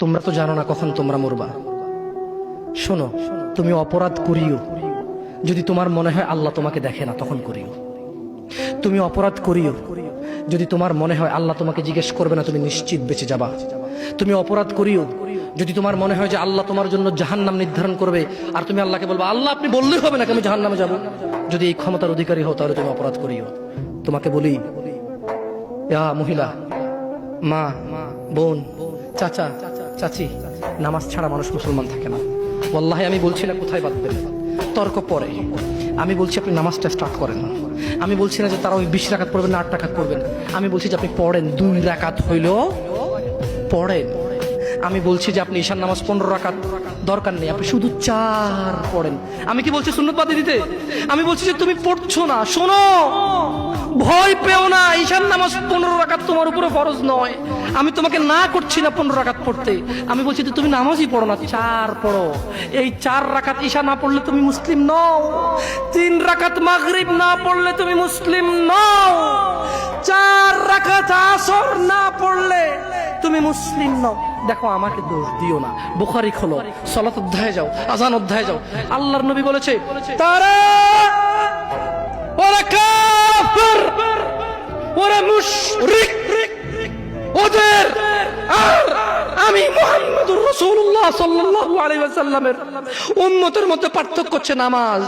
তোমরা তো জানো না কখন তোমরা মরবা। শোনো, তুমি অপরাধ করিও যদি তোমার মনে হয় আল্লাহ তোমাকে দেখে না, তখন করিও। তুমি অপরাধ করিও যদি তোমার মনে হয় আল্লাহ তোমাকে জিজ্ঞেস করবে না, তুমি নিশ্চিত বেঁচে যাবা। তুমি অপরাধ করিও যদি তোমার মনে হয় যে আল্লাহ তোমার জন্য জাহান্নাম নির্ধারণ করবে, আর তুমি আল্লাহকে বলবা আল্লাহ আপনি বললেই হবে নাকি আমি জাহান্নামে যাব। যদি এই ক্ষমতার অধিকারী হও তাহলে তুমি অপরাধ করিও। তোমাকে বলি, মহিলা, মা, বোন, চাচা, চাচি, নামাজ ছাড়া মানুষ মুসলমান থাকে না। ওয়াল্লাহি আমি বলছি না কোথায় বাঁধবেন, তর্ক পরে। আমি বলছি আপনি নামাজটা স্টার্ট করেন। আমি বলছি না যে তারা ওই 20 রাকাত পড়বেন না 8 রাকাত পড়বেন। আমি বলছি যে আপনি পড়েন, 2 রাকাত হইলেও পড়েন। আমি বলছি যে আপনি ঈশার নামাজ 15 রাকাত দরকার নেই, আপনি শুধু 4 পড়েন। আমি কি বলছি সুন্নত বাদ দিতে? আমি বলছি যে তুমি পড়ছো না, শোনো, ভয় পেও না। ঈশার নামাজ 15 রাকাত তোমার উপরে ফরজ নয়। আমি তোমাকে না করছি না 15 রাকাত পড়তে। আমি বলছি যে তুমি নামাজই পড়ো না, 4 পড়ো। এই 4 রাকাত ঈশা না পড়লে তুমি মুসলিম নও। 3 রাকাত মাগরিব না পড়লে তুমি মুসলিম নও। 4 রাকাত আসর না পড়লে তুমি মুসলিম নও। দেখো, আমাকে দোষ দিও না। বুখারী খোলো, সালাত অধ্যায়ে যাও, আযান অধ্যায়ে যাও। আল্লাহর নবী বলেছে তারা ওরা কাফির, ওরা মুশরিক, ওদের আর আমি মুহাম্মদুর রাসূলুল্লাহ সাল্লাল্লাহু আলাইহি ওয়াসাল্লামের উম্মতের মধ্যে পার্থক্য হচ্ছে নামাজ।